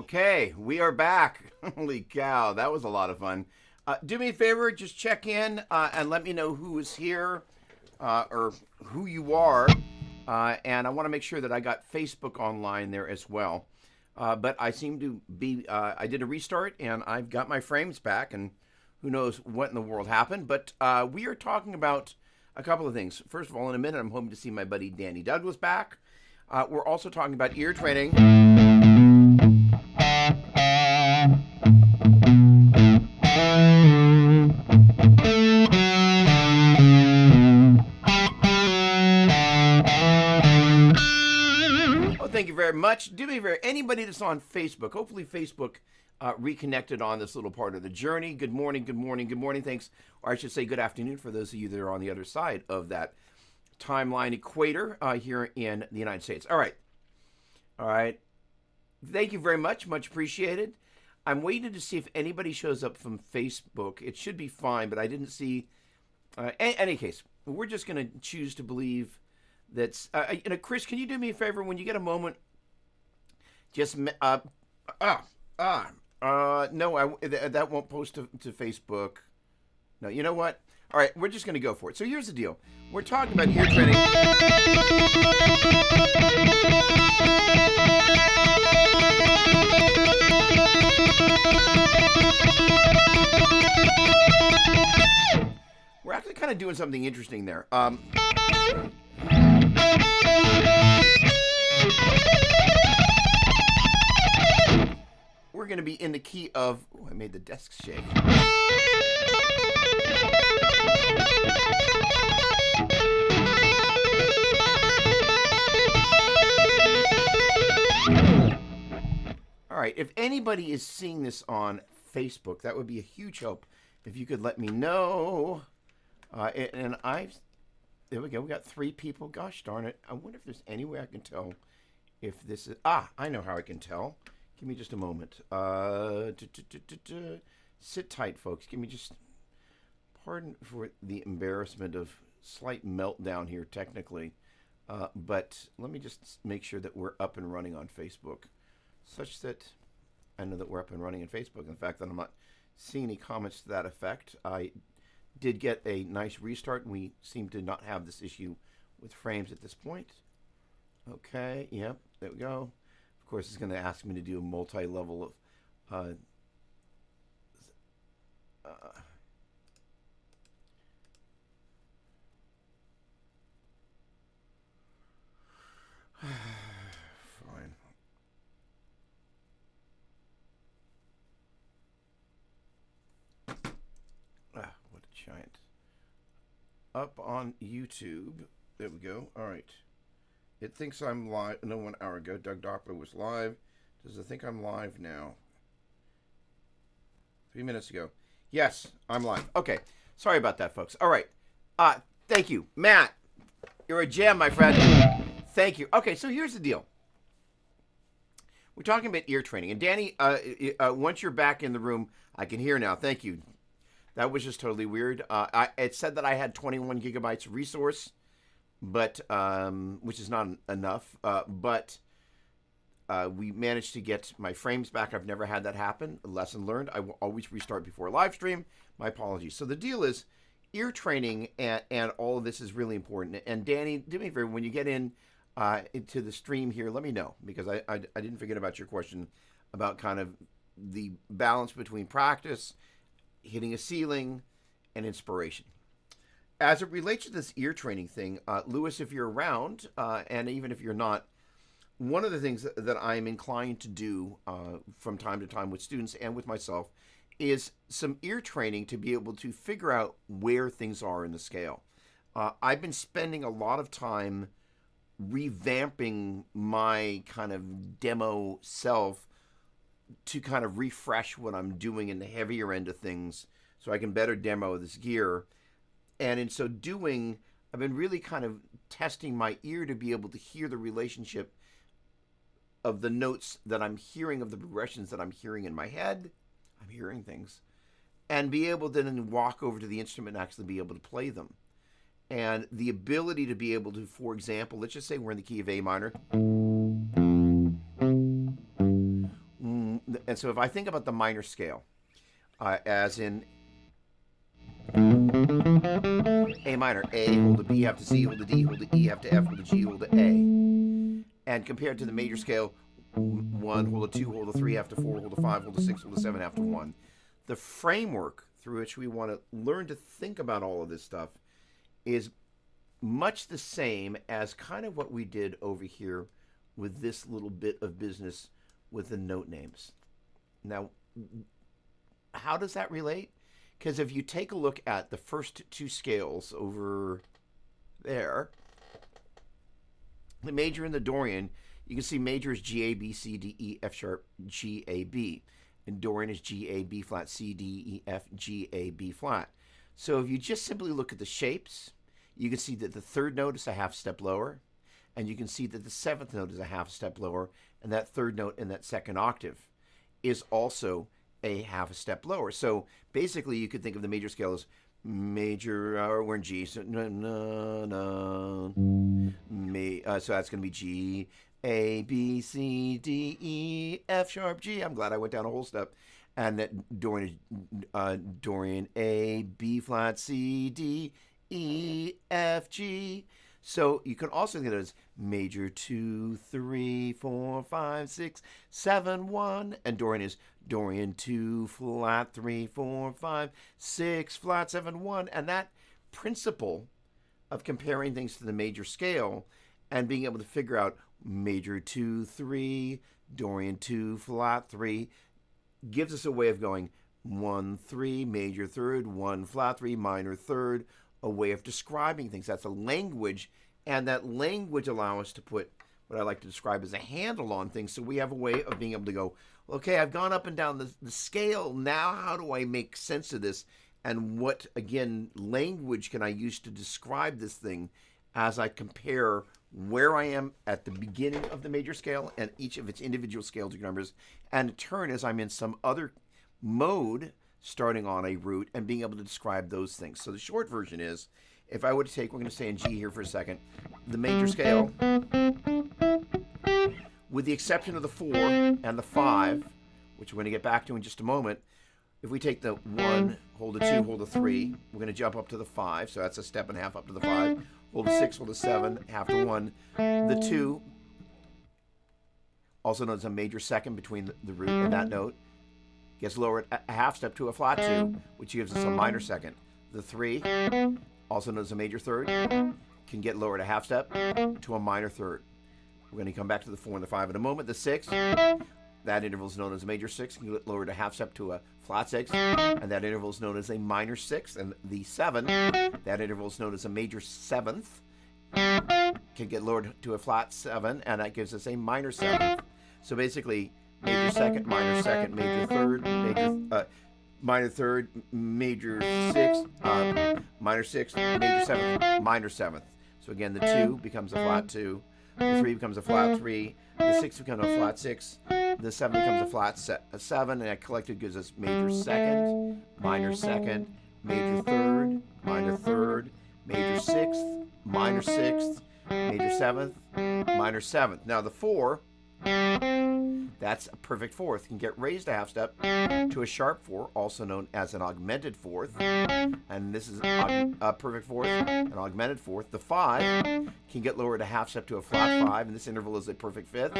Okay, we are back. Holy cow, that was a lot of fun. Do me a favor, just check in and let me know who is here or who you are. And I want to make sure that I got Facebook online there as well. But I seem to be, I did a restart and I've got my frames back, and who knows what in the world happened. But we are talking about a couple of things. First of all, in a minute, I'm hoping to see my buddy Danny Douglas back. We're also talking about ear training. Thank you very much. Do me a favor, anybody that's on Facebook, hopefully Facebook reconnected on this little part of the journey. Good morning, good morning, good morning. Thanks, or I should say good afternoon for those of you that are on the other side of that timeline equator here in the United States. All right. All right. Thank you very much. Much appreciated. I'm waiting to see if anybody shows up from Facebook. It should be fine, but I didn't see. Any case, we're just going to choose to believe that's. Chris, can you do me a favor when you get a moment? Just no, that won't post to Facebook. No, you know what? All right, we're just going to go for it. So here's the deal. We're talking about ear training. We're actually kind of doing something interesting there. We're going to be in the key of... Oh, I made the desk shake. All right, if anybody is seeing this on Facebook, that would be a huge help if you could let me know. And there we go. We got 3 people. Gosh darn it. I wonder if there's any way I can tell if this is... I know how I can tell. Give me just a moment. Sit tight, folks. Give me just... Pardon for the embarrassment of slight meltdown here technically. But let me just make sure that we're up and running on Facebook. Such that I know that we're up and running on Facebook. In fact, that I'm not seeing any comments to that effect. I did get a nice restart, and we seem to not have this issue with frames at this point. Okay, yep, there we go. Of course, it's going to ask me to do a multi-level of... Fine. What a giant. Up on YouTube. There we go. All right. It thinks I'm live. No, 1 hour ago, Doug Doppler was live. Does it think I'm live now? 3 minutes ago. Yes, I'm live. Okay. Sorry about that, folks. All right. Thank you. Matt, you're a gem, my friend. Thank you. Okay, so here's the deal. We're talking about ear training. And Danny, once you're back in the room, I can hear now. Thank you. That was just totally weird. It said that I had 21 gigabytes of resource, but which is not enough. But we managed to get my frames back. I've never had that happen. A lesson learned. I will always restart before a live stream. My apologies. So the deal is, ear training and all of this is really important. And Danny, do me a favor, when you get into the stream here, let me know, because I didn't forget about your question about kind of the balance between practice, hitting a ceiling, and inspiration. As it relates to this ear training thing, Lewis, if you're around, and even if you're not, one of the things that I'm inclined to do from time to time with students and with myself is some ear training to be able to figure out where things are in the scale. I've been spending a lot of time revamping my kind of demo self to kind of refresh what I'm doing in the heavier end of things so I can better demo this gear. And in so doing, I've been really kind of testing my ear to be able to hear the relationship of the notes that I'm hearing, of the progressions that I'm hearing in my head. I'm hearing things. And be able to then walk over to the instrument and actually be able to play them. And the ability to be able to, for example, let's just say we're in the key of A minor. And so if I think about the minor scale, as in A minor, A, hold a B, half to C, hold a D, hold a E, half to F, hold a G, hold a A. And compared to the major scale, 1, hold a 2, hold a 3, half to 4, hold a 5, hold a 6, hold a 7, half to 1. The framework through which we want to learn to think about all of this stuff is much the same as kind of what we did over here with this little bit of business with the note names. Now, how does that relate? Because if you take a look at the first two scales over there, the major and the Dorian, you can see major is G, A, B, C, D, E, F sharp, G, A, B. And Dorian is G, A, B flat, C, D, E, F, G, A, B flat. So if you just simply look at the shapes, you can see that the third note is a half step lower, and you can see that the seventh note is a half step lower, and that third note in that second octave is also a half a step lower. So basically you could think of the major scale as major, we're in G, so so that's going to be G, A, B, C, D, E, F sharp, G. I'm glad I went down a whole step. And that Dorian is Dorian, A, B flat, C, D, E, F, G. So you can also think of it as major 2, 3, 4, 5, 6, 7, 1. And Dorian is Dorian 2, flat, 3, 4, 5, 6, flat, 7, 1. And that principle of comparing things to the major scale and being able to figure out major 2, 3, Dorian 2, flat, 3, gives us a way of going 1, 3, major third, 1, flat, 3, minor third, a way of describing things. That's a language, and that language allows us to put what I like to describe as a handle on things. So we have a way of being able to go, okay, I've gone up and down the scale. Now how do I make sense of this? And what, again, language can I use to describe this thing as I compare where I am at the beginning of the major scale and each of its individual scale degree numbers, and in turn as I'm in some other mode starting on a root and being able to describe those things. So the short version is, if I were to take, we're going to stay in G here for a second, the major scale, with the exception of the 4 and the 5, which we're going to get back to in just a moment. If we take the 1, hold a 2, hold a 3, we're going to jump up to the 5, so that's a step and a half up to the 5. Hold a 6, hold a 7, half to 1. The 2, also known as a major second between the root and that note, gets lowered a half step to a flat 2, which gives us a minor second. The 3, also known as a major third, can get lowered a half step to a minor third. We're going to come back to the 4 and the 5 in a moment. The 6, that interval is known as a major 6, can get lowered a half step to a flat 6, and that interval is known as a minor 6. And the 7, that interval is known as a major 7th, can get lowered to a flat 7, and that gives us a minor 7th. So basically, major second, major third, minor third, major 6, minor 6, major 7th, minor 7th. So again, the 2 becomes a flat 2, the 3 becomes a flat 3, the 6 becomes a flat 6, the 7 becomes a flat 7, and that collected gives us major second, major third, minor 6th, minor 6th, major 7th, minor 7th. Now the 4, that's a perfect fourth, can get raised a half step to a sharp 4, also known as an augmented fourth. And this is a perfect fourth, an augmented fourth. The 5 can get lowered a half step to a flat 5, and this interval is a perfect fifth.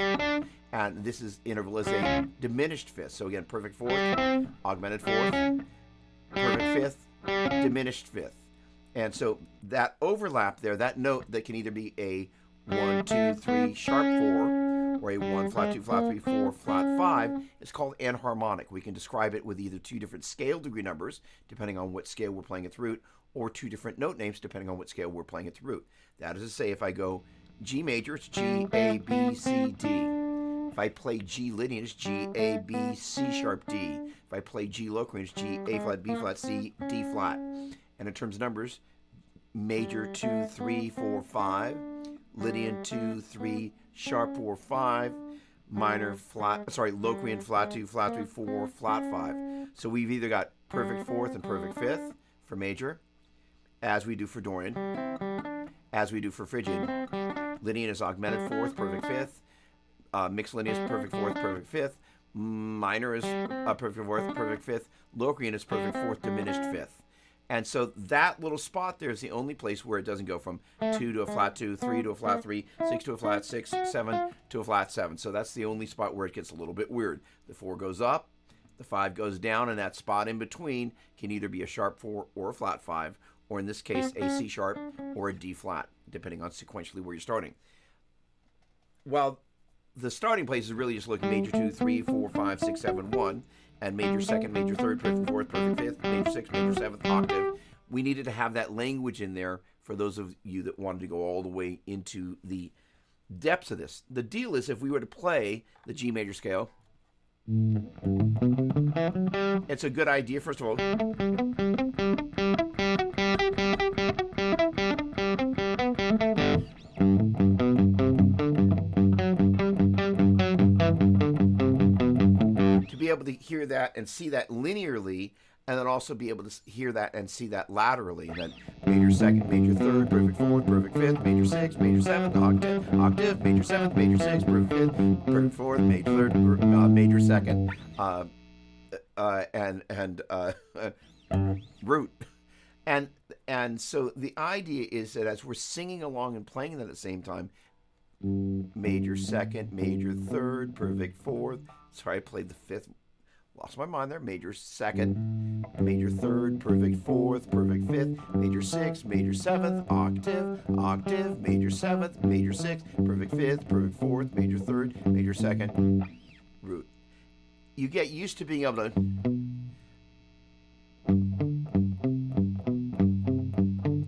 And this interval is a diminished fifth. So again, perfect fourth, augmented fourth, perfect fifth, diminished fifth. And so that overlap there, that note that can either be a 1, 2, 3 sharp 4, or a 1, flat 2, flat 3, 4, flat 5, is called enharmonic. We can describe it with either two different scale degree numbers, depending on what scale we're playing its root, or two different note names, depending on what scale we're playing its root. That is to say, if I go G major, it's G, A, B, C, D. If I play G linear, it's G, A, B, C sharp, D. If I play G local, it's G, A flat, B flat, C, D flat. And in terms of numbers, major 2, 3, 4, 5, Lydian 2, 3, sharp 4, 5, minor Locrian flat 2, flat 3, 4, flat 5. So we've either got perfect fourth and perfect fifth for major, as we do for Dorian, as we do for Phrygian. Lydian is augmented fourth, perfect fifth. Mixed linear is perfect fourth, perfect fifth. minor is a perfect fourth, perfect fifth. Locrian is perfect fourth, diminished fifth. And so that little spot there is the only place where it doesn't go from 2 to a flat 2, 3 to a flat 3, 6 to a flat 6, 7 to a flat 7. So that's the only spot where it gets a little bit weird. The 4 goes up, the 5 goes down, and that spot in between can either be a sharp 4 or a flat 5, or in this case, a C sharp or a D flat, depending on sequentially where you're starting. While the starting place is really just looking major 2, 3, 4, 5, 6, 7, 1, and major second, major third, perfect fourth, perfect fifth, major sixth, major seventh octave. We needed to have that language in there for those of you that wanted to go all the way into the depths of this. The deal is, if we were to play the G major scale, it's a good idea, first of all, to be able to hear that and see that linearly, and then also be able to hear that and see that laterally. And then major second, major third, perfect fourth, perfect fifth, major sixth, major seventh, octave, major seventh, major sixth, perfect fifth, perfect fourth, major third, major second, and root. And so the idea is that as we're singing along and playing that at the same time, major second, major third, perfect fourth. Sorry, I played the fifth. Lost my mind there. Major second, major third, perfect fourth, perfect fifth, major sixth, major seventh, octave, octave, major seventh, major sixth, perfect fifth, perfect fourth, major third, major second, root. You get used to being able to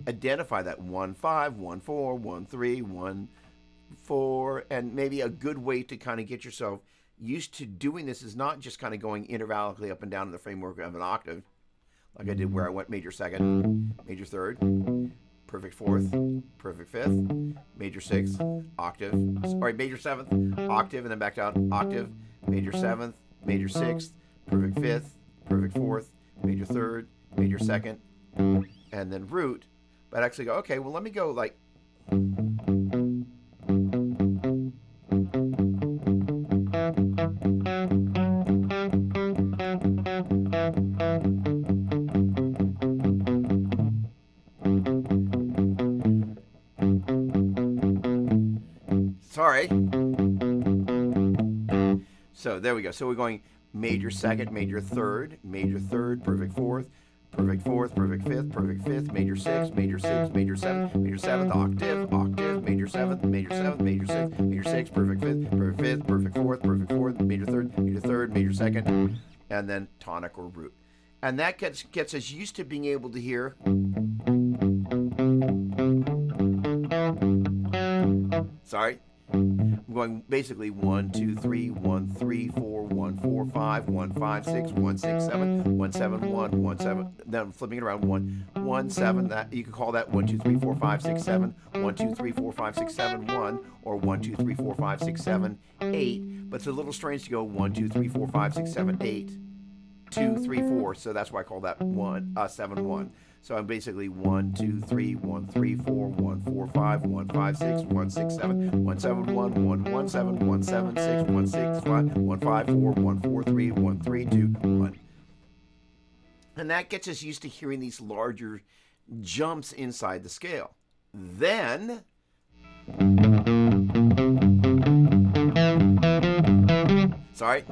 identify that 1 5, 1 4, 1 3, 1 4, and maybe a good way to kind of get yourself used to doing this is not just kind of going intervallically up and down in the framework of an octave, like I did where I went major second, major third, perfect fourth, perfect fifth, major sixth, octave, sorry, major seventh, octave, and then back down, octave, major seventh, major sixth, perfect fifth, perfect fourth, major third, major second, and then root. But I actually go, okay, well, let me go like, sorry. So there we go. So we're going major second, major third, perfect fourth, perfect fourth, perfect fifth, major sixth, major seventh, octave, major seventh, major sixth, perfect fifth, perfect fourth, major third, major second, and then tonic or root. And that gets us used to being able to hear. Sorry. I'm going basically 1 2 3 1 3 4 1 4 5 1 5 6 1 6 7 1 7 1 1 7. Then I'm flipping it around 1 1 7. That you could call that 1 2 3 4 5 6 7 1 2 3 4 5 6 7 1 or 1 2 3 4 5 6 7 8. But it's a little strange to go 1 2 3 4 5 6 7 8 2 3 4. So that's why I call that 7 1. So I'm basically 1 2 3 1 3 4 1 4 5 1 5 6 1 6 7 1 7 1 1 1 7 1 7 6 1 6 5 1 5 4 1 4 3 1 3 2 1. And that gets us used to hearing these larger jumps inside the scale. Then sorry.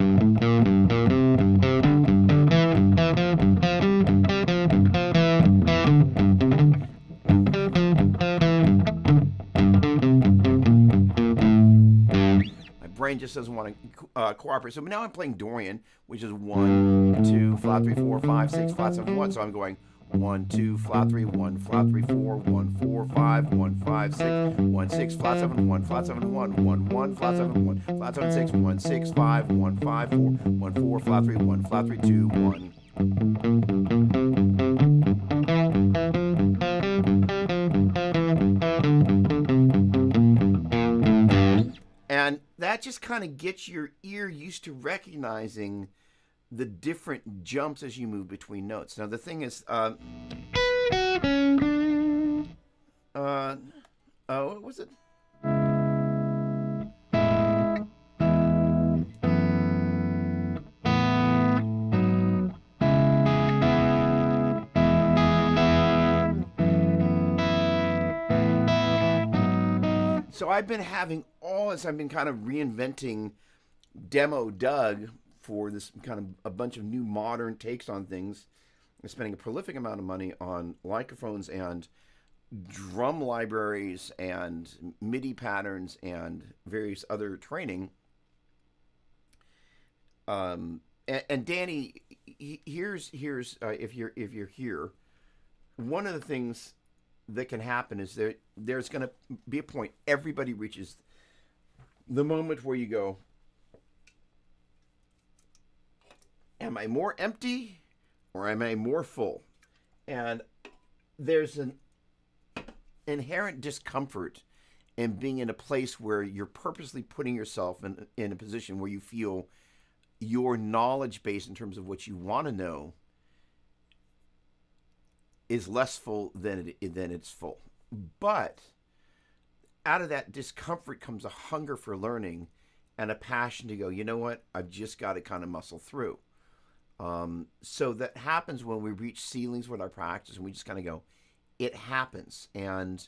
Brain just doesn't want to cooperate. So now I'm playing Dorian, which is 1 2 flat 3 4 5 6 flat 7 1. So I'm going 1 2 flat 3 1 flat 3 4 1 4 5 1 5 6 1 6 flat 7 1 flat 7 1 1 1 flat 7 1 flat 7 6 1 6 5 1 5 4 1 4 flat 3 1 flat 3 2 1. And that just kind of gets your ear used to recognizing the different jumps as you move between notes. Now the thing is, what was it? So I've been having all this. I've been kind of reinventing Demo Doug for this kind of a bunch of new modern takes on things. I'm spending a prolific amount of money on microphones and drum libraries and MIDI patterns and various other training. And Danny, here's if you're here, one of the things that can happen is there's going to be a point everybody reaches the moment where you go, am I more empty or am I more full? And there's an inherent discomfort in being in a place where you're purposely putting yourself in a position where you feel your knowledge base in terms of what you want to know is less full than it's full. But out of that discomfort comes a hunger for learning and a passion to go, you know what, I've just got to kind of muscle through. So that happens when we reach ceilings with our practice and we just kind of go, it happens. And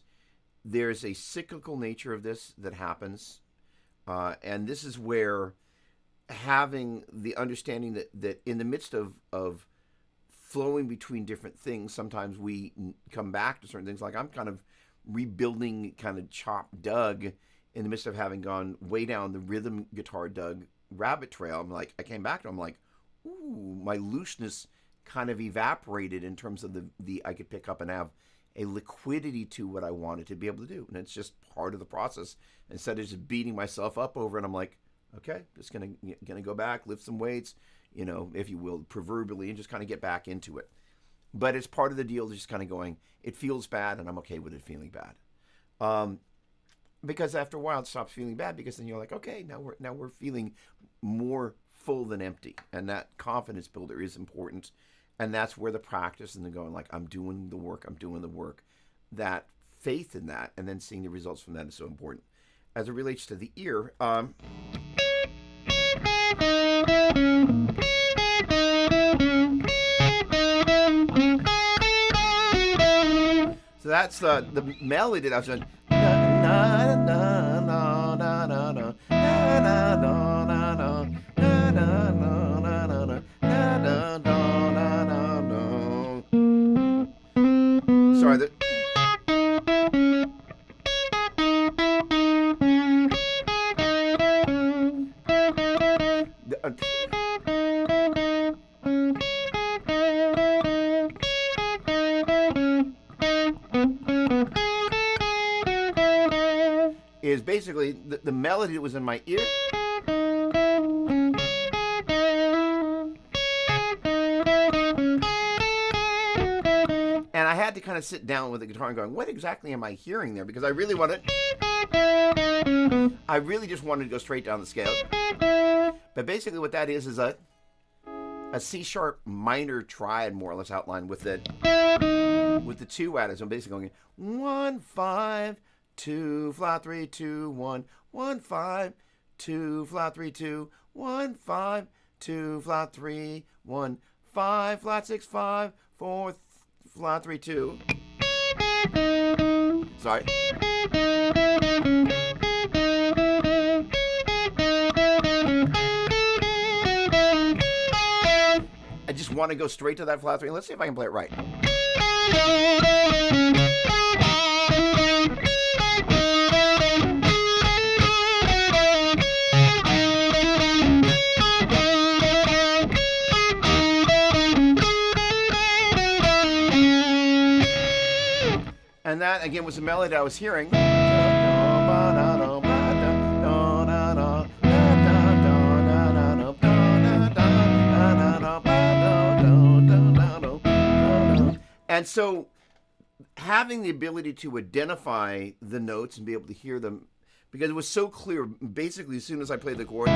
there's a cyclical nature of this that happens. And this is where having the understanding that in the midst of flowing between different things, sometimes we come back to certain things. Like I'm kind of rebuilding kind of chopped Doug in the midst of having gone way down the rhythm guitar Doug rabbit trail. I'm like, I came back to it, I'm like, ooh, my looseness kind of evaporated in terms of the I could pick up and have a liquidity to what I wanted to be able to do. And it's just part of the process. Instead of just beating myself up over it, I'm like, okay, just gonna go back, lift some weights, if you will, proverbially, and just kind of get back into it. But it's part of the deal, just kind of going, it feels bad, and I'm okay with it feeling bad. Because after a while, it stops feeling bad, because then you're like, okay, now we're feeling more full than empty, and that confidence builder is important, and that's where the practice and the going, like, I'm doing the work, that faith in that, and then seeing the results from that is so important. As it relates to the ear, so that's the melody that I was doing. Na na na na na na na na na na na na na na na na. Sorry, that. Is basically the melody that was in my ear. And I had to kind of sit down with the guitar and going, what exactly am I hearing there? Because I really just wanted to go straight down the scale. But basically what that is a C sharp minor triad, more or less, outlined with the 2 added. So I'm basically going 1 5 2 flat 3 2 1 1 5 2 flat 3 2 1 5 2 flat 3 1 5 flat 6 5 4 flat 3 2. Sorry. I just want to go straight to that flat 3. Let's see if I can play it right. And that, again, was the melody I was hearing. And so having the ability to identify the notes and be able to hear them, because it was so clear, basically as soon as I played the chords,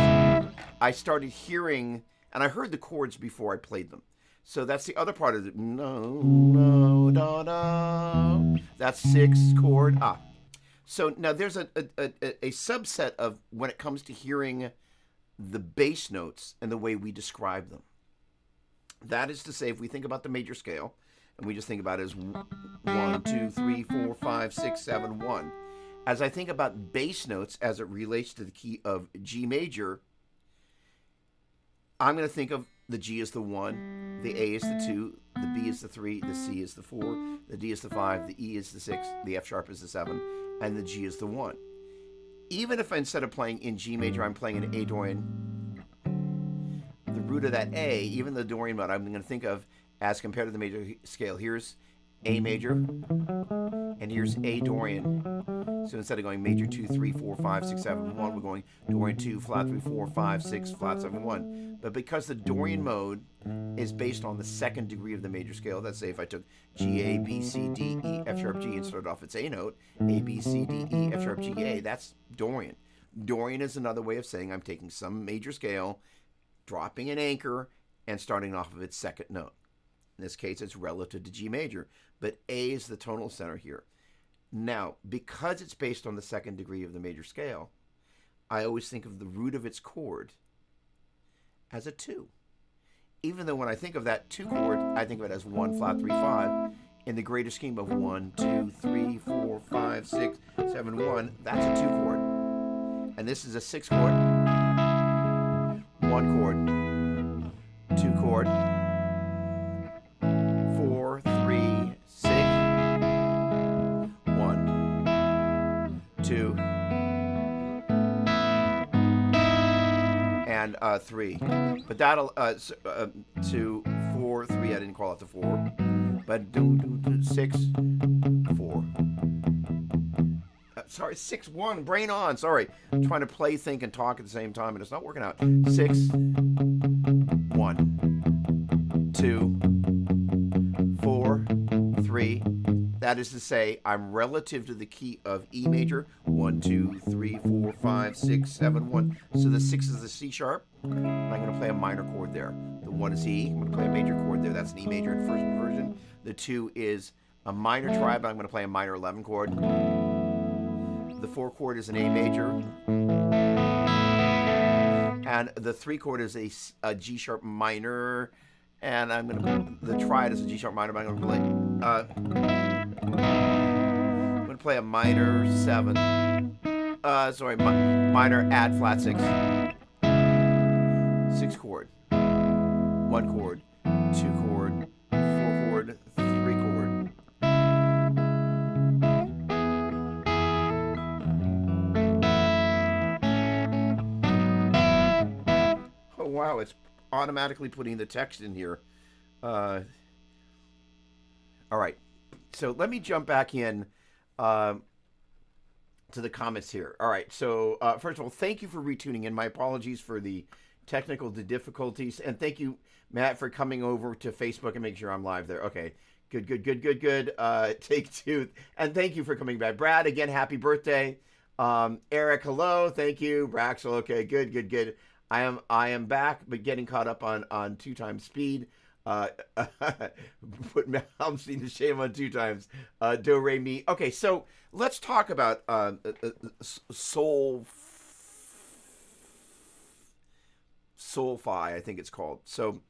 I started hearing, and I heard the chords before I played them. So that's the other part of it. No, da, da. That's 6 chord. So now there's a subset of when it comes to hearing the bass notes and the way we describe them. That is to say, if we think about the major scale, and we just think about it as 1, 2, 3, 4, 5, 6, 7, 1. As I think about bass notes as it relates to the key of G major, I'm going to think of the G as the 1, the A is the 2, the B is the 3, the C is the 4, the D is the 5, the E is the 6, the F sharp is the 7, and the G is the 1. Even if instead of playing in G major, I'm playing an A Dorian, the root of that A, even the Dorian mode, I'm going to think of as compared to the major scale. Here's A major, and here's A Dorian. So instead of going major 2, 3, 4, 5, 6, 7, 1, we're going Dorian 2, flat 3, 4, 5, 6, flat 7, 1. But because the Dorian mode is based on the second degree of the major scale, let's say if I took G, A, B, C, D, E, F sharp, G and started off its A note, A, B, C, D, E, F sharp, G, A, that's Dorian. Dorian is another way of saying I'm taking some major scale, dropping an anchor, and starting off of its second note. In this case, it's relative to G major, but A is the tonal center here. Now, because it's based on the second degree of the major scale, I always think of the root of its chord as a 2. Even though when I think of that 2 chord, I think of it as 1, flat 3, 5. In the greater scheme of 1, 2, 3, 4, 5, 6, 7, 1, that's a 2 chord. And this is a 6 chord, 1 chord, 2 chord, 4, 3, 6, 1, 2, and 3. But that'll 2, 4, 3. I didn't call it the 4, but 6, 4. Sorry, 6, 1. Brain on. Sorry, I'm trying to play, think, and talk at the same time, and it's not working out. 6, 1, 2, 4, 3. That is to say, I'm relative to the key of E major. 1, 2, 3, 4, 5, 6, 7, 1. So the 6 is the C sharp. And I'm going to play a minor chord there. The 1 is E. I'm going to play a major chord there. That's an E major in first inversion. The 2 is a minor triad, but I'm going to play a minor 11 chord. The 4 chord is an A major. And the 3 chord is a G sharp minor. And I'm going to, the triad is a G sharp minor, but I'm going to play a minor 7. Minor add flat 6. 6 chord. 1 chord. 2 chord. 4 chord. 3 chord. Oh wow, it's automatically putting the text in here. All right, so let me jump back in to the comments here. All right, so first of all, thank you for retuning in. My apologies for the technical difficulties, and thank you, Matt, for coming over to Facebook and making sure I'm live there. Okay, good. Take 2, and thank you for coming back. Brad, again, happy birthday. Eric, hello, thank you. Braxel, okay, good. I am back, but getting caught up on 2 times speed. Put Malmsteen to shame on 2 times. Do, re, mi. Okay, so let's talk about Soul-fi, I think it's called. So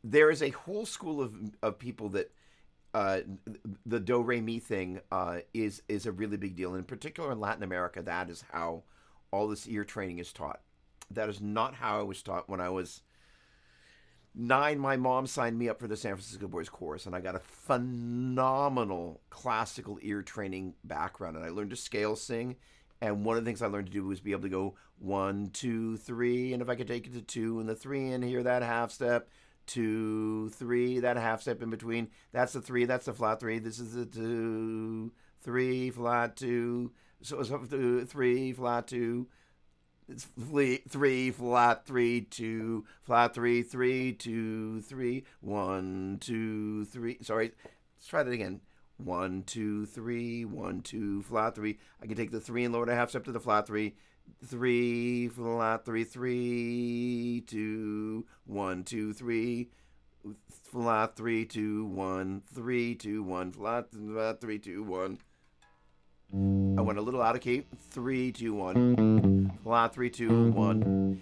there is a whole school of people that the do, re, mi thing is a really big deal. And in particular in Latin America, that is how all this ear training is taught. That is not how I was taught when I was 9. My mom signed me up for the San Francisco Boys Chorus, and I got a phenomenal classical ear training background. And I learned to scale sing, and one of the things I learned to do was be able to go 1, 2, 3, and if I could take it to 2 and the 3 and hear that half step, 2, 3, that half step in between. That's the 3. That's the flat 3. This is the 2, 3, flat 2. So 3, flat 2. It's 3, flat 3, 2, flat 3, 3, 2, 3, 1, 2, 3. Sorry, let's try that again. 1, 2, 3, 1, 2, flat 3. I can take the 3 and lower the half step to the flat 3. 3, flat 3, 3, 2, 1, 2, 3, flat 3, 2, 1, 3, 2, 1, flat 3, 2, 1. I went a little out of key. 3, 2, 1. Flat 3, 2, 1.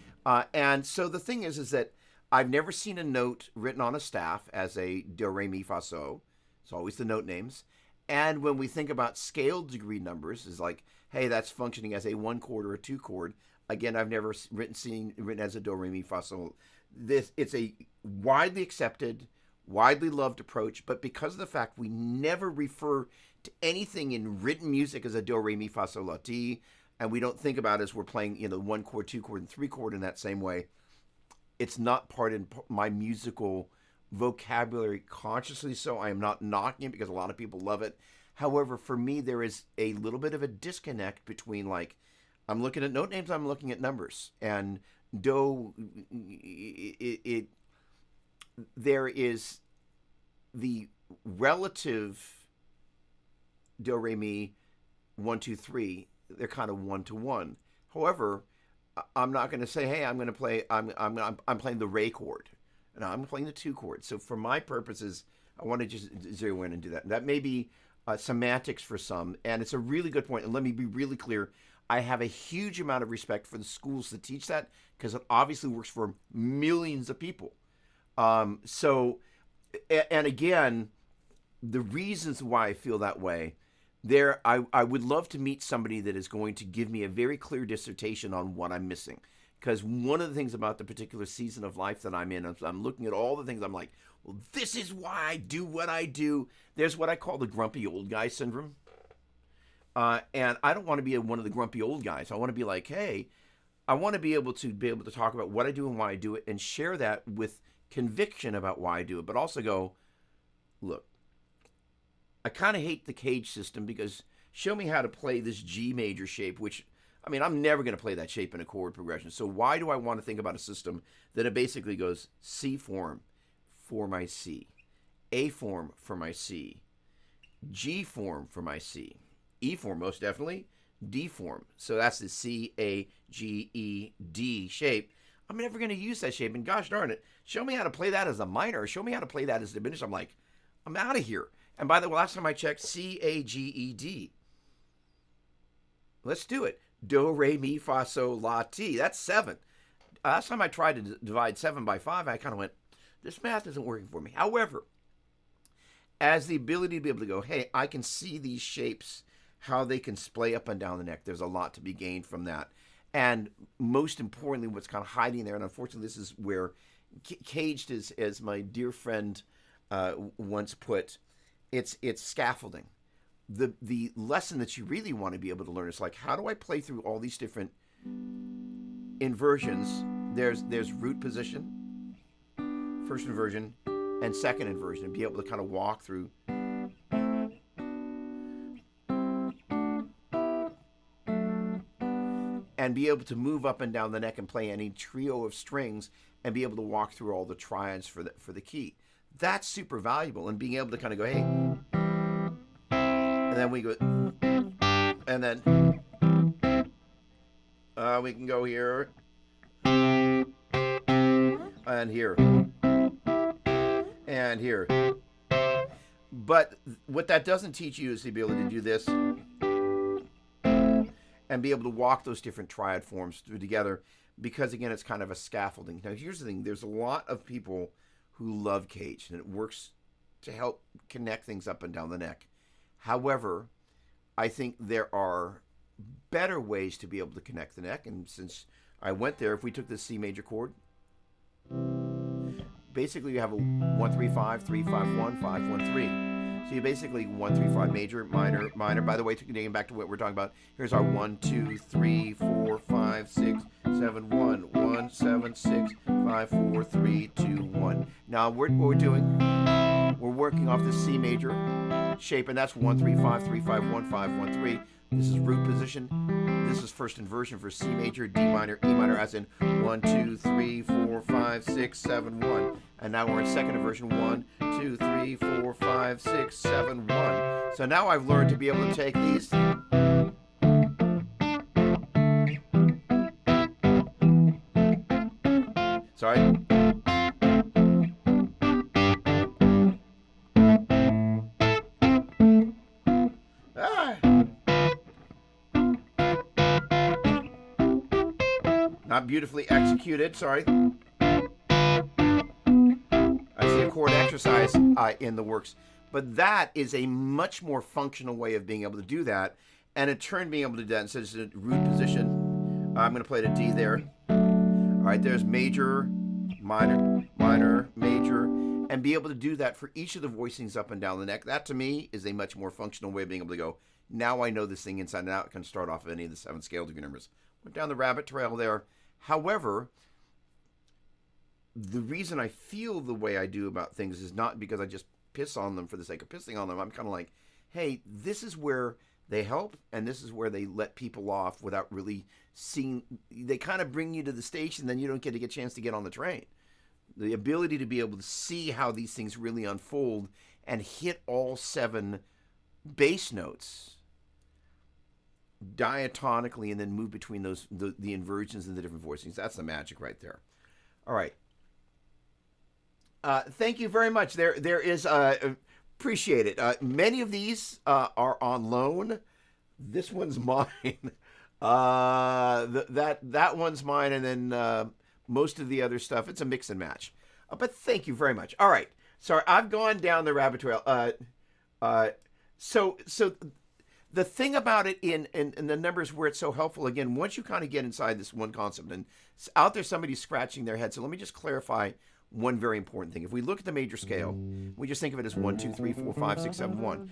And so the thing is that I've never seen a note written on a staff as a do, re, mi, fa, so. It's always the note names. And when we think about scaled degree numbers, is like, hey, that's functioning as a 1 chord or a 2 chord. Again, I've never written as a do, re, mi, fa, sol. It's a widely accepted, widely loved approach, but because of the fact we never refer to anything in written music as a do, re, mi, fa, sol, la, ti, and we don't think about it as we're playing, 1 chord, 2 chord, and 3 chord in that same way, it's not part in my musical vocabulary consciously, so I am not knocking it because a lot of people love it. However, for me, there is a little bit of a disconnect between, like, I'm looking at note names, I'm looking at numbers, and do, there is the relative do, re, mi, 1, 2, 3, they're kind of 1 to 1. However, I'm not going to say, hey, I'm going to play, I'm playing the re chord. No, I'm playing the 2 chord. So for my purposes, I want to just zero in and do that. That may be semantics for some, and it's a really good point. And let me be really clear. I have a huge amount of respect for the schools that teach that because it obviously works for millions of people. And again, the reasons why I feel that way, I would love to meet somebody that is going to give me a very clear dissertation on what I'm missing. Because one of the things about the particular season of life that I'm in, I'm looking at all the things, I'm like, well, this is why I do what I do. There's what I call the grumpy old guy syndrome. And I don't want to be one of the grumpy old guys. I want to be like, hey, I want to be able to talk about what I do and why I do it and share that with conviction about why I do it. But also go, look, I kind of hate the cage system because show me how to play this G major shape, which, I mean, I'm never going to play that shape in a chord progression. So why do I want to think about a system that it basically goes C form for my C, A form for my C, G form for my C, E form most definitely, D form. So that's the C, A, G, E, D shape. I'm never going to use that shape. And gosh darn it, show me how to play that as a minor. Show me how to play that as diminished. I'm like, I'm out of here. And by the way, last time I checked, C, A, G, E, D. Let's do it. Do, re, mi, fa, sol, la, ti. That's 7. Last time I tried to divide 7 by 5, I kind of went, this math isn't working for me. However, as the ability to be able to go, hey, I can see these shapes, how they can splay up and down the neck. There's a lot to be gained from that. And most importantly, what's kind of hiding there, and unfortunately this is where caged is, as my dear friend once put, it's scaffolding. The lesson that you really want to be able to learn is like, how do I play through all these different inversions? There's root position, first inversion, and second inversion, and be able to kind of walk through. And be able to move up and down the neck and play any trio of strings and be able to walk through all the triads for the key. That's super valuable. And being able to kind of go, hey, and then we go, and then we can go here, and here, and here. But what that doesn't teach you is to be able to do this and be able to walk those different triad forms through together, because again, it's kind of a scaffolding. Now, here's the thing. There's a lot of people who love cage, and it works to help connect things up and down the neck. However, I think there are better ways to be able to connect the neck, and since I went there, if we took this C major chord, basically you have a 1 3 5 3 5 1 5 1 3. So you basically 1 3 5 major, minor, minor. By the way, getting back to what we're talking about, here's our 1 2 3 4 5 6 7 1 1 7 6 5 4 3 2 1. Now what we're doing, we're working off the C major shape, and that's 1 3 5 3 5 1 5 1 3. This is root position. This is first inversion for C major, D minor, E minor, as in 1 2 3 4 5 6 7 1. And now we're in second inversion, 1 2 3 4 5 6 7 1. So now I've learned to be able to take these. Sorry. Not beautifully executed, sorry. I see a chord exercise in the works. But that is a much more functional way of being able to do that. And in turn, being able to do that instead of a root position, I'm going to play the D there. All right, there's major, minor, minor, major, and be able to do that for each of the voicings up and down the neck. That to me is a much more functional way of being able to go, now I know this thing inside and out. I can start off of any of the 7 scale degree numbers. Went down the rabbit trail there. However, the reason I feel the way I do about things is not because I just piss on them for the sake of pissing on them. I'm kind of like, hey, this is where they help, and this is where they let people off without really seeing. They kind of bring you to the station, then you don't get a chance to get on the train. The ability to be able to see how these things really unfold and hit all 7 bass notes diatonically and then move between those the inversions and the different voicings. That's the magic right there. All right. Thank you very much. There is appreciate it. Many of these are on loan. This one's mine. That one's mine, and then most of the other stuff, it's a mix and match. But thank you very much. All right. Sorry, I've gone down the rabbit trail. So the thing about it in the numbers where it's so helpful, again, once you kind of get inside this one concept, and out there somebody's scratching their head. So let me just clarify one very important thing. If we look at the major scale, we just think of it as 1, 2, 3, 4, 5, 6, 7, 1,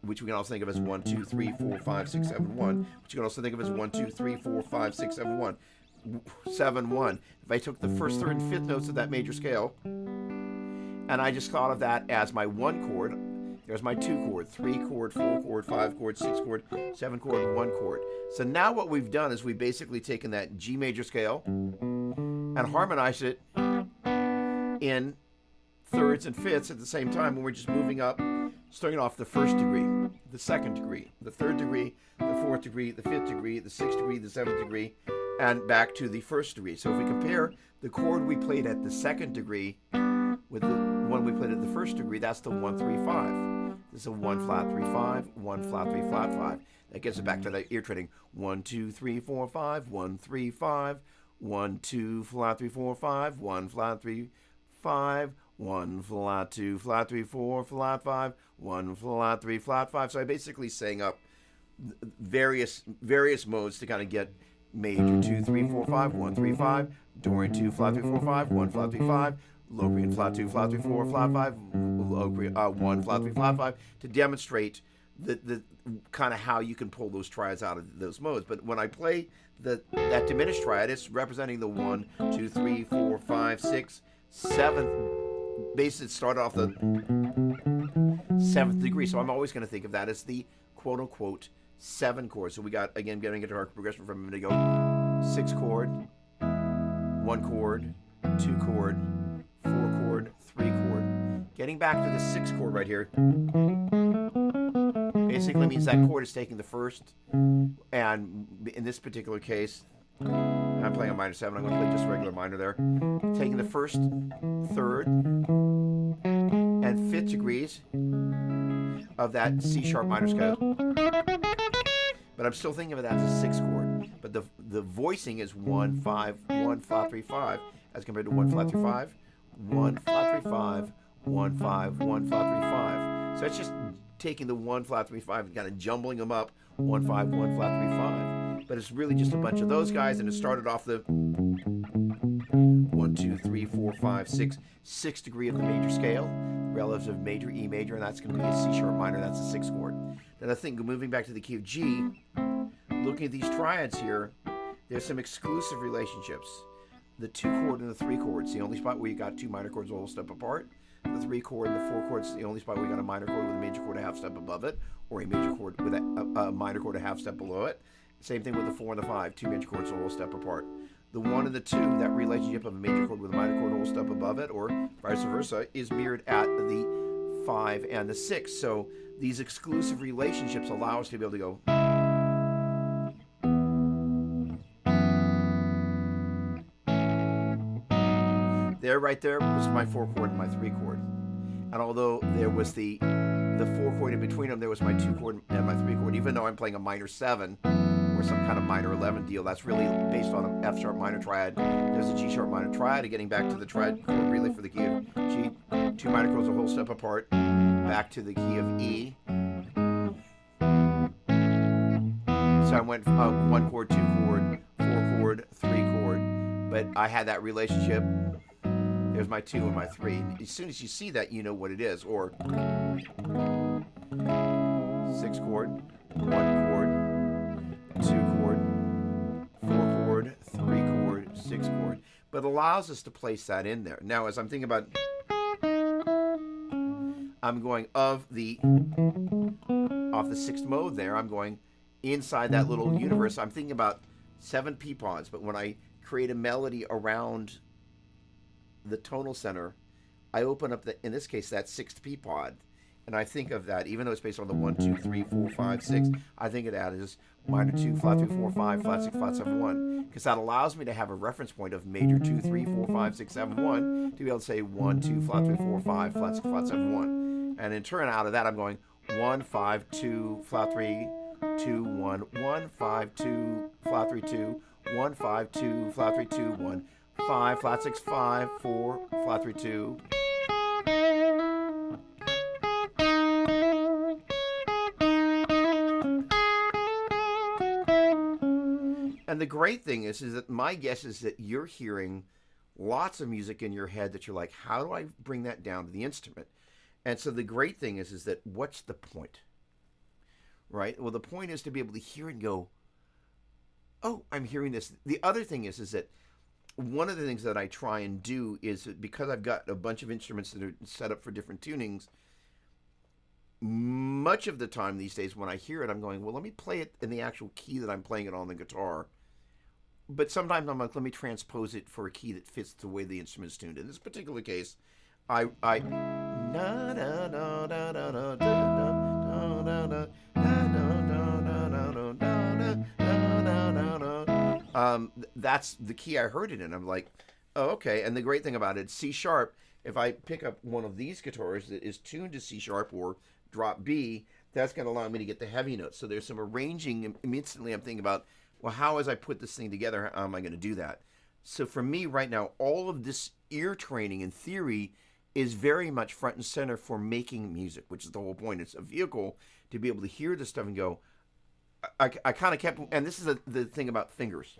which we can also think of as 1, 2, 3, 4, 5, 6, 7, 1, which you can also think of as 1, 2, 3, 4, 5, 6, 7, 1, 7, 1. If I took the first, third, and fifth notes of that major scale, and I just thought of that as my 1 chord, there's my 2 chord, 3 chord, 4 chord, 5 chord, 6 chord, 7 chord, 1 chord. So now what we've done is we've basically taken that G major scale and harmonized it in thirds and fifths at the same time, when we're just moving up, starting off the first degree, the second degree, the third degree, the fourth degree, the fifth degree, the sixth degree, the seventh degree, and back to the first degree. So if we compare the chord we played at the second degree with the one we played at the first degree, that's the 1, 3, 5. This is a 1 flat 3 5, 1 flat 3 flat 5. That gets it back to that ear training. 1, 2, 3, 4, 5, 1, 3, 5, 1, 2 flat 3 4 5, 1 flat 3 5, 1 flat 2 flat 3 4 flat 5, 1 flat 3 flat 5. So I basically sang up various modes to kind of get major 2 3 4 5, 1 3 5, Dorian 2 flat 3 4 5, 1 flat 3 5, Locrian flat 2 flat 3 4 flat 5, Locrian 1 flat 3 flat 5, to demonstrate the kind of how you can pull those triads out of those modes. But when I play that diminished triad, it's representing the 1 2 3 4 5 6 7th. Basically, start off the 7th degree. So I'm always going to think of that as the quote unquote 7 chord. So we got, again, getting into our progression from a minute ago, 6 chord, 1 chord, 2 chord, 4 chord, 3 chord. Getting back to the 6 chord right here basically means that chord is taking the first, and in this particular case, I'm playing a minor 7. I'm going to play just a regular minor there. Taking the first, third, and fifth degrees of that C sharp minor scale. But I'm still thinking of it as a 6 chord. But the voicing is 1 5 1 flat 3 5 as compared to 1 flat 3 5, 1 flat 3 5, 1 5 1 flat 3 5. So it's just taking the 1 flat 3 5 and kind of jumbling them up, 1 5 1 flat 3 5. But it's really just a bunch of those guys, and it started off the 1 2 3 4 5 6 6th degree of the major scale, relative major E major, and that's going to be a C sharp minor. That's a 6 chord. Then I think moving back to the key of G, looking at these triads here, there's some exclusive relationships. The 2 chord and the 3 chord is the only spot where you got 2 minor chords a whole step apart. The 3 chord and the 4 chord is the only spot where you got a minor chord with a major chord a half step above it, or a major chord with a minor chord a half step below it. Same thing with the 4 and the 5, 2 major chords a whole step apart. The 1 and the 2, that relationship of a major chord with a minor chord a whole step above it, or vice versa, is mirrored at the 5 and the 6. So these exclusive relationships allow us to be able to go. There, right there, was my 4 chord and my 3 chord. And although there was the 4 chord in between them, there was my 2 chord and my 3 chord. Even though I'm playing a minor 7 or some kind of minor 11 deal, that's really based on an F sharp minor triad. There's a G sharp minor triad. Getting back to the triad chord relay for the key of G, 2 minor chords a whole step apart. back to the key of E. So I went 1 chord, 2 chord, 4 chord, 3 chord, but I had that relationship. There's my 2 and my 3. And as soon as you see that, you know what it is. Or 6 chord, 1 chord, 2 chord, 4 chord, 3 chord, 6 chord. But it allows us to place that in there. Now, as I'm thinking about, I'm going off the 6th mode there, I'm going inside that little universe. I'm thinking about 7 peapods, but when I create a melody around the tonal center, I open up in this case, that 6th peapod, and I think of that, even though it's based on the 1, 2, 3, 4, 5, 6, I think of that as minor 2, flat 3, 4, 5, flat 6, flat 7, 1, because that allows me to have a reference point of major 2, 3, 4, 5, 6, 7, 1, to be able to say 1, 2, flat 3, 4, 5, flat 6, flat 7, 1. And in turn, out of that, I'm going 1, 5, 2, flat 3, 2, 1, 1, 5, 2, flat 3, 2, 1, 5, 2, flat 3, 2, 1, 5, flat 6, 5, 4, flat 3, 2. And the great thing is that my guess is that you're hearing lots of music in your head that you're like, how do I bring that down to the instrument? And so the great thing is that what's the point? Right? Well, the point is to be able to hear and go, oh, I'm hearing this. The other thing is that one of the things that I try and do is that because I've got a bunch of instruments that are set up for different tunings, much of the time these days when I hear it, I'm going, well, let me play it in the actual key that I'm playing it on the guitar. But sometimes I'm like, let me transpose it for a key that fits the way the instrument is tuned. In this particular case, that's the key I heard it in. I'm like, oh, okay. And the great thing about it, C sharp, if I pick up one of these guitars that is tuned to C sharp or drop B, that's going to allow me to get the heavy notes. So there's some arranging. Instantly I'm thinking about, well, how as I put this thing together, how am I going to do that? So for me right now, all of this ear training and theory is very much front and center for making music, which is the whole point. It's a vehicle to be able to hear this stuff and go, I kind of kept, and this is the thing about fingers.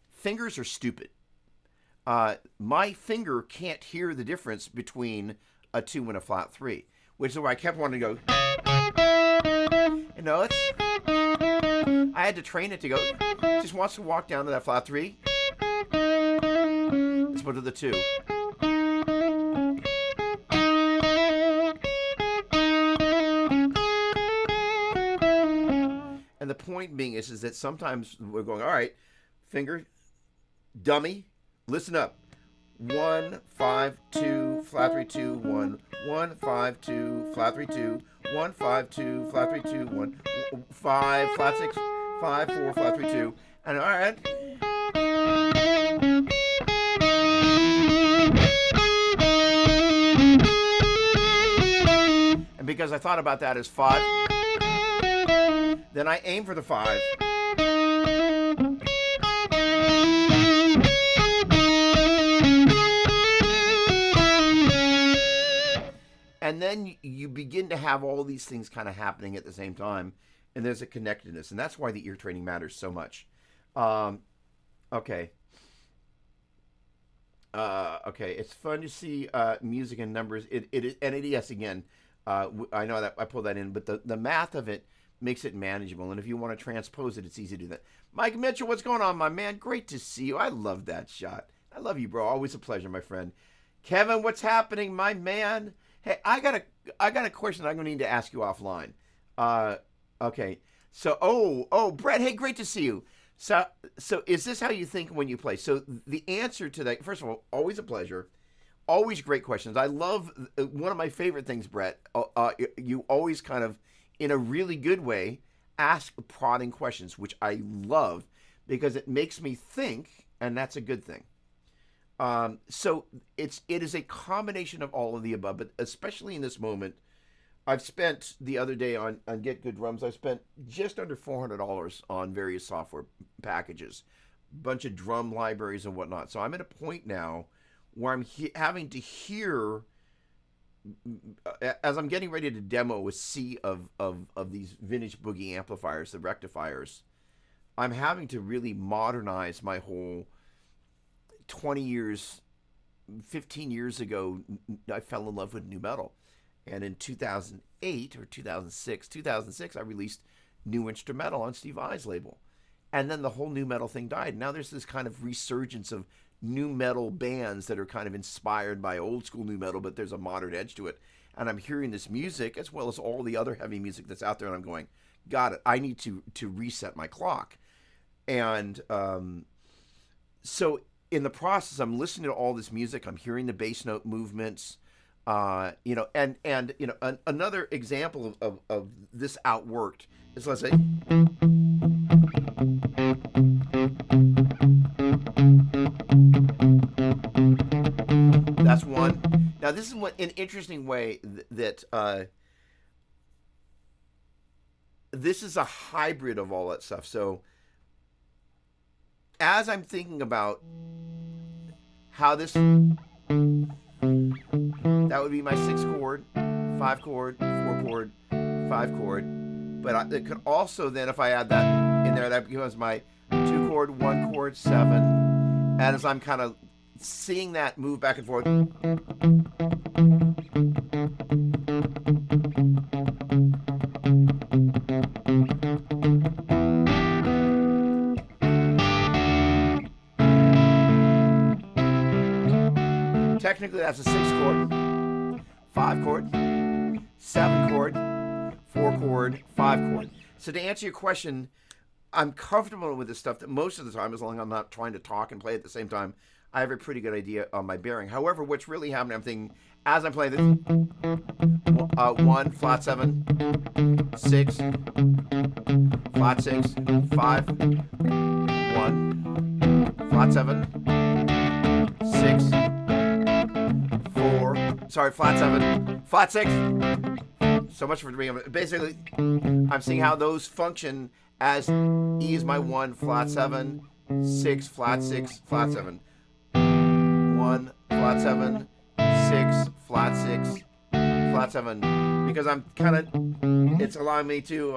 Fingers are stupid. My finger can't hear the difference between a 2 and a flat 3, which is why I kept wanting to go, you know, I had to train it to go, it just wants to walk down to that flat 3. Let's go to the 2. And the point being is that sometimes we're going, all right, finger, dummy, listen up. 1, 5, 2, flat 3, 2, 1. 1, 5, 2, flat 3, 2. 1, 5, 2, flat 3, 2, 1. 5, flat 6, 5, 4, flat 3, 2. And all right. And because I thought about that as 5, then I aim for the 5. And then you begin to have all these things kind of happening at the same time, and there's a connectedness, and that's why the ear training matters so much. Okay. Okay, it's fun to see music and numbers. It is, and it, yes, again, I know that I pulled that in, but the math of it makes it manageable, and if you want to transpose it, it's easy to do that. Mike Mitchell, what's going on, my man? Great to see you. I love that shot. I love you, bro. Always a pleasure, my friend. Kevin, what's happening, my man? Hey, I got a question I'm gonna need to ask you offline. Okay. So, Brett, hey, great to see you. So is this how you think when you play? So the answer to that, first of all, always a pleasure. Always great questions. I love, one of my favorite things, Brett, you always kind of, in a really good way, ask prodding questions, which I love because it makes me think, and that's a good thing. So it is a combination of all of the above, but especially in this moment, I've spent the other day on Get Good Drums, I spent just under $400 on various software packages, bunch of drum libraries and whatnot. So I'm at a point now where I'm having to hear as I'm getting ready to demo a sea of these vintage boogie amplifiers, the rectifiers, I'm having to really modernize my whole 20 years, 15 years ago, I fell in love with new metal. And in 2008 or 2006, I released New Instrumental on Steve Vai's label. And then the whole new metal thing died. Now there's this kind of resurgence of new metal bands that are kind of inspired by old school new metal, but there's a modern edge to it. And I'm hearing this music as well as all the other heavy music that's out there, and I'm going, got it. I need to reset my clock. And so in the process, I'm listening to all this music. I'm hearing the bass note movements. Another example of this outworked is, let's say, that's one. Now, this is an interesting way that this is a hybrid of all that stuff. So, as I'm thinking about how this, that would be my 6 chord, 5 chord, 4 chord, 5 chord. But it could also then, if I add that in there, that becomes my 2 chord, 1 chord, 7. And as I'm kind of seeing that move back and forth, technically that's a 6 chord, 5 chord, 7 chord, 4 chord, 5 chord. So to answer your question, I'm comfortable with this stuff that most of the time, as long as I'm not trying to talk and play at the same time, I have a pretty good idea on my bearing. However, what's really happening, I'm thinking, as I'm playing this, 1, flat 7, 6, flat 6, 5, 1, flat 7, 6, 4, sorry, flat 7, flat 6. So much for me. Basically, I'm seeing how those function as E is my 1, flat 7, 6, flat 6, flat 7. 1, flat 7, 6, flat 6, flat 7. Because I'm kind of, it's allowing me to,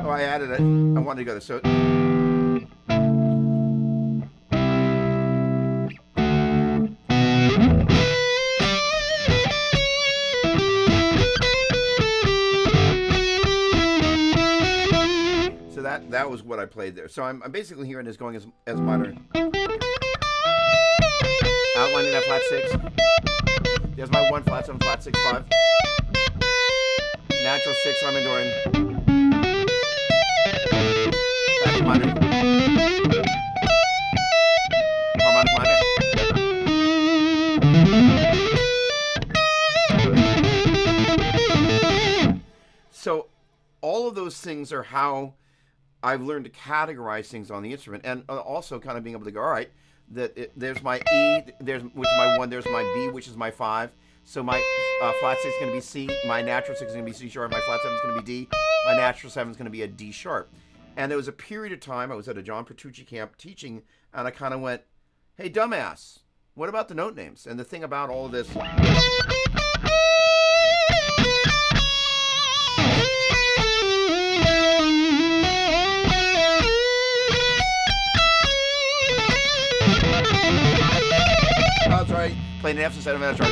I added it. I wanted to go to so. So that was what I played there. So I'm basically hearing this going as minor. Outlining that flat 6. There's my 1, flat 7, flat 6, 5. Natural 6, I'm enduring. Minor. Harmonic minor. So all of those things are how I've learned to categorize things on the instrument, and also kind of being able to go, all right, there's my E, which is my 1, there's my B, which is my 5. So my flat 6 is going to be C, my natural 6 is going to be C sharp, my flat 7 is going to be D, my natural 7 is going to be a D sharp. And there was a period of time I was at a John Petrucci camp teaching, and I kind of went, hey, dumbass, what about the note names? And the thing about all of this... Oh, that's right. Playing an F instead of an F sharp.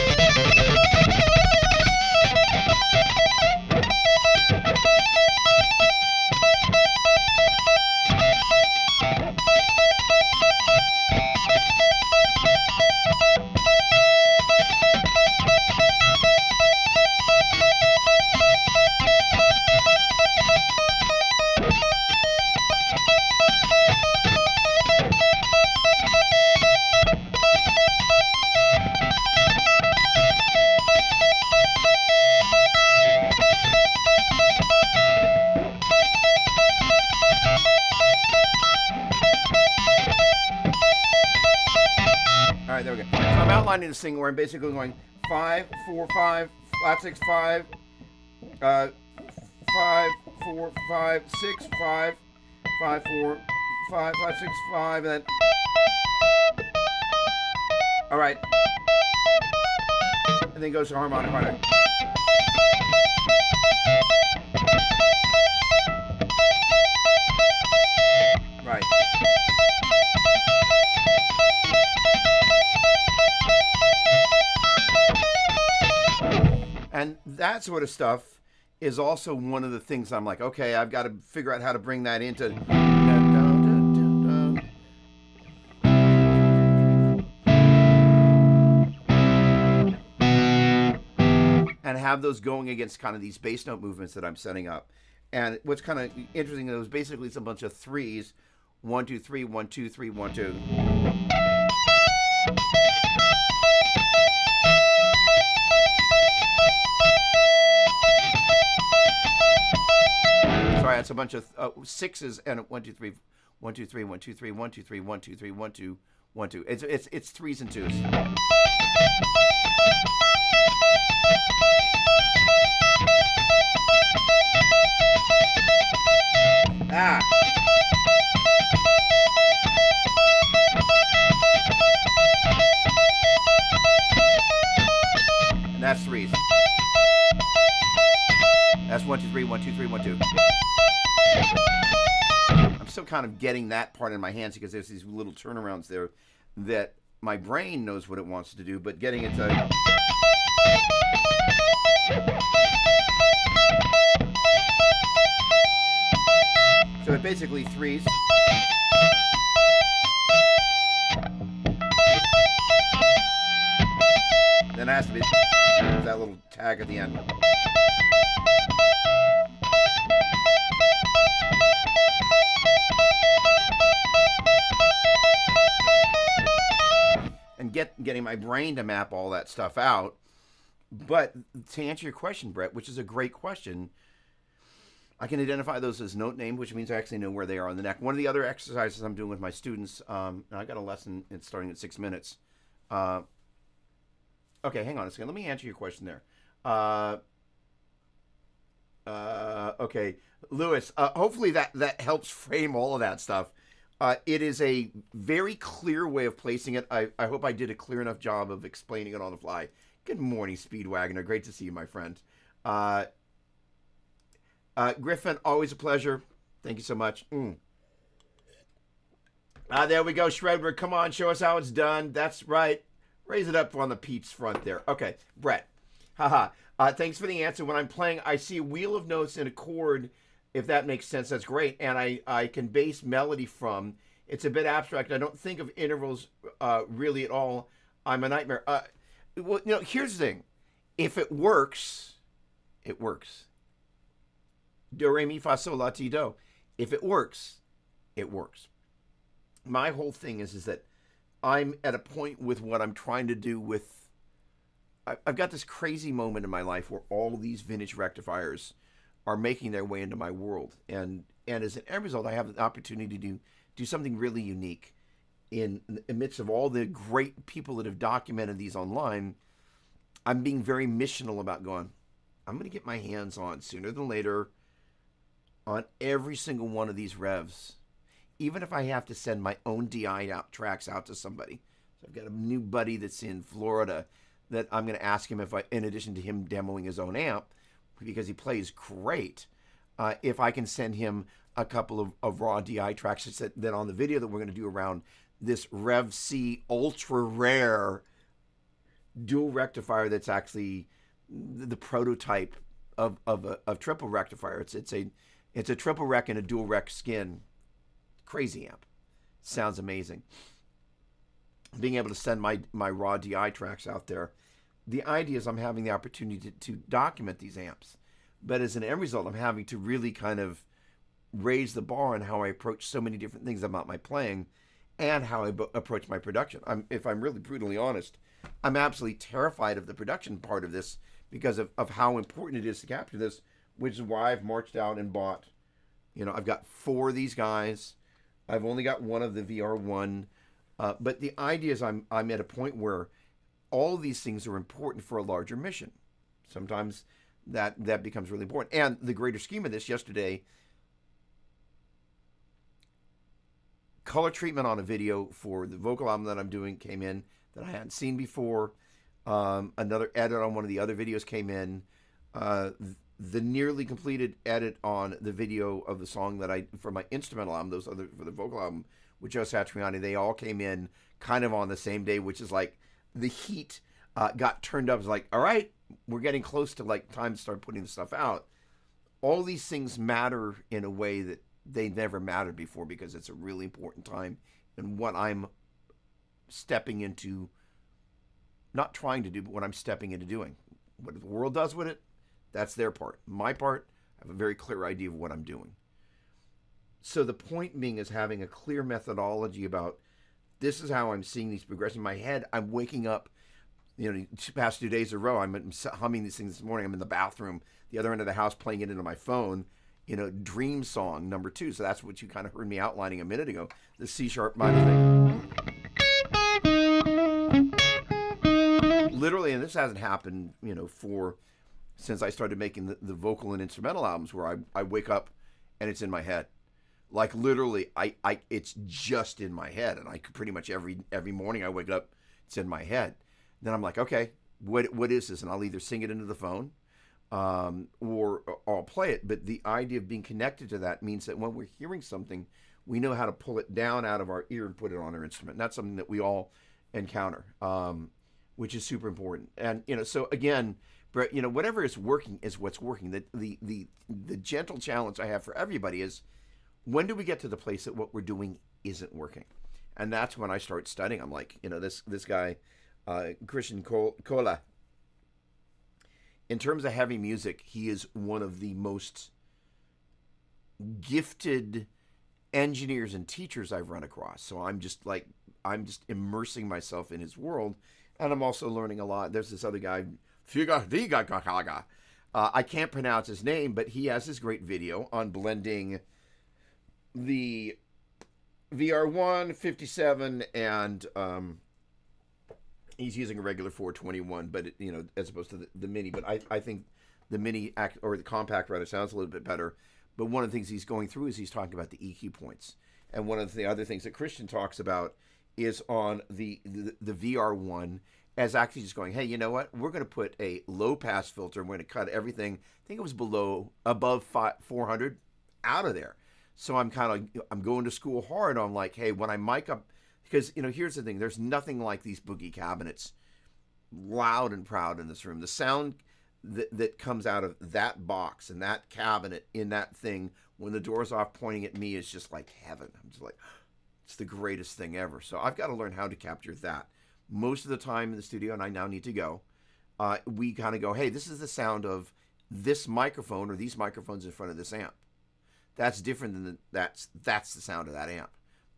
outlining this thing where I'm basically going 5, 4, 5, flat 6, 5, 5, 4, 5, 6, 5, 5, 4, 5, 5, 6, 5, and then. All right. And then goes to harmonic. Right. And that sort of stuff is also one of the things I'm like, okay, I've got to figure out how to bring that into. And have those going against kind of these bass note movements that I'm setting up. And what's kind of interesting is basically it's a bunch of threes. 1, 2, 3, 1, 2, 3, 1, 2. Sorry, it's a bunch of sixes and 1, 2, 3, 1, 2, 3, 1, 2, 3, 1, 2, 3, 1, 2, 3, 1, 2, 1, 2. It's threes and twos. Ah. And that's threes. That's 1, 2, 3, 1, 2, 3, 1, 2. I'm still kind of getting that part in my hands because there's these little turnarounds there that my brain knows what it wants to do, but getting it to. So it basically threes. Then it has to be that little tag at the end. And getting my brain to map all that stuff out. But to answer your question, Brett, which is a great question, I can identify those as note named, which means I actually know where they are on the neck. One of the other exercises I'm doing with my students, and I got a lesson, it's starting in 6 minutes. Okay, hang on a second. Let me answer your question there. Okay, Lewis, hopefully that helps frame all of that stuff. It is a very clear way of placing it. I hope I did a clear enough job of explaining it on the fly. Good morning, Speedwagoner. Great to see you, my friend. Griffin, always a pleasure. Thank you so much. There we go, Shredder. Come on, show us how it's done. That's right. Raise it up on the Pete's front there. Okay, Brett. Haha. Thanks for the answer. When I'm playing, I see a wheel of notes in a chord. If that makes sense, that's great. And I can base melody from. It's a bit abstract. I don't think of intervals really at all. I'm a nightmare. Well, here's the thing. If it works, it works. Do, re, mi, fa, sol, la, ti, do. If it works, it works. My whole thing is that I'm at a point with what I'm trying to do with. I've got this crazy moment in my life where all these vintage rectifiers are making their way into my world, and as an end result, I have the opportunity to do something really unique in the midst of all the great people that have documented these online. I'm being very missional about going, I'm going to get my hands on sooner than later on every single one of these revs, even if I have to send my own DI tracks out to somebody. So I've got a new buddy that's in Florida that I'm going to ask him if in addition to him demoing his own amp, because he plays great, if I can send him a couple of raw DI tracks that on the video that we're going to do around this Rev C ultra rare dual rectifier that's actually the prototype of triple rectifier. It's a triple rec and a dual rec skin. Crazy amp. Sounds amazing. Being able to send my raw DI tracks out there. The idea is I'm having the opportunity to document these amps. But as an end result, I'm having to really kind of raise the bar on how I approach so many different things about my playing and how I approach my production. If I'm really brutally honest, I'm absolutely terrified of the production part of this because of how important it is to capture this, which is why I've marched out and bought. I've got 4 of these guys. I've only got one of the VR1. But the idea is I'm at a point where all of these things are important for a larger mission. Sometimes that becomes really important. And the greater scheme of this, yesterday, color treatment on a video for the vocal album that I'm doing came in that I hadn't seen before. Another edit on one of the other videos came in. The nearly completed edit on the video of the song that I, for my instrumental album, those other for the vocal album with Joe Satriani, they all came in kind of on the same day, which is like the heat got turned up. It's like, all right, we're getting close to like time to start putting the stuff out. All these things matter in a way that they never mattered before, because it's a really important time in what I'm stepping into, not trying to do, but what I'm stepping into doing. What the world does with it, that's their part. My part, I have a very clear idea of what I'm doing. So the point being is having a clear methodology about this is how I'm seeing these progress in my head. I'm waking up, past 2 days in a row, I'm humming these things this morning. I'm in the bathroom, the other end of the house, playing it into my phone, Dream Song number 2. So that's what you kind of heard me outlining a minute ago, the C sharp minor thing. Literally, and this hasn't happened, since I started making the vocal and instrumental albums, where I wake up and it's in my head. Like literally, it's just in my head, and I could pretty much every morning I wake up, it's in my head. Then I'm like, okay, what is this? And I'll either sing it into the phone, or I'll play it. But the idea of being connected to that means that when we're hearing something, we know how to pull it down out of our ear and put it on our instrument. And that's something that we all encounter, which is super important. And so again, Brett, whatever is working is what's working. The gentle challenge I have for everybody is, when do we get to the place that what we're doing isn't working? And that's when I start studying. I'm like, this guy, Christian Cola, in terms of heavy music, he is one of the most gifted engineers and teachers I've run across. So I'm just immersing myself in his world, and I'm also learning a lot. There's this other guy, I can't pronounce his name, but he has this great video on blending the VR1, 57, and he's using a regular 421, but as opposed to the mini. But I think the mini or the compact rather sounds a little bit better. But one of the things he's going through is he's talking about the EQ points, and one of the other things that Christian talks about is on the VR1 as actually just going, hey, you know what? We're going to put a low pass filter. And we're going to cut everything. I think it was above 400 out of there. So I'm going to school hard on like, hey, when I mic up, because here's the thing, there's nothing like these boogie cabinets, loud and proud in this room. The sound that comes out of that box and that cabinet in that thing when the door's off pointing at me is just like heaven. I'm just like, it's the greatest thing ever. So I've got to learn how to capture that. Most of the time in the studio, and I now need to go, we kind of go, hey, this is the sound of this microphone or these microphones in front of this amp. That's different than that's the sound of that amp.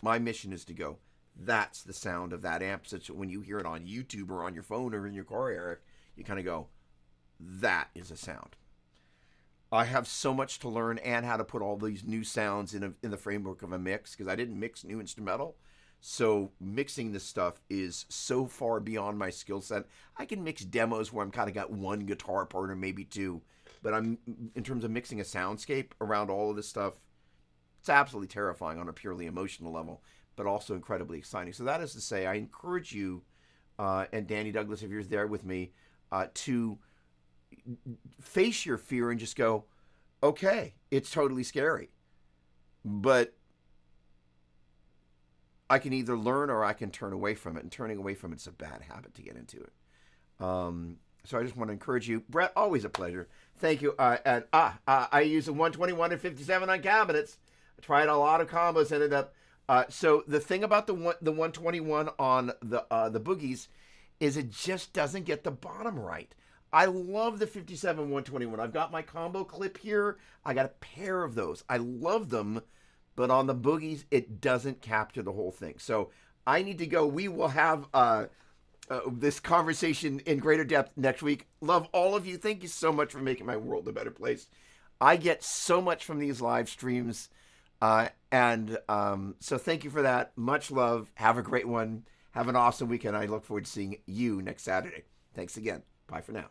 My mission is to go, that's the sound of that amp, such that when you hear it on YouTube or on your phone or in your car, Eric, you kind of go, that is a sound. I have so much to learn, and how to put all these new sounds in the framework of a mix, because I didn't mix new instrumental. So mixing this stuff is so far beyond my skill set. I can mix demos where I'm kind of got one guitar part or maybe two. But in terms of mixing a soundscape around all of this stuff, it's absolutely terrifying on a purely emotional level, but also incredibly exciting. So that is to say, I encourage you, and Danny Douglas, if you're there with me, to face your fear and just go, okay, it's totally scary, but I can either learn or I can turn away from it. And turning away from it's a bad habit to get into it. So I just want to encourage you, Brett. Always a pleasure. Thank you. I use a 121 and 57 on cabinets. I tried a lot of combos. Ended up. So the thing about the 121 on the boogies is it just doesn't get the bottom right. I love the 57 121. I've got my combo clip here. I got a pair of those. I love them, but on the boogies it doesn't capture the whole thing. So I need to go. We will have this conversation in greater depth next week. Love all of you. Thank you so much for making my world a better place. I get so much from these live streams. So thank you for that. Much love. Have a great one. Have an awesome weekend. I look forward to seeing you next Saturday. Thanks again. Bye for now.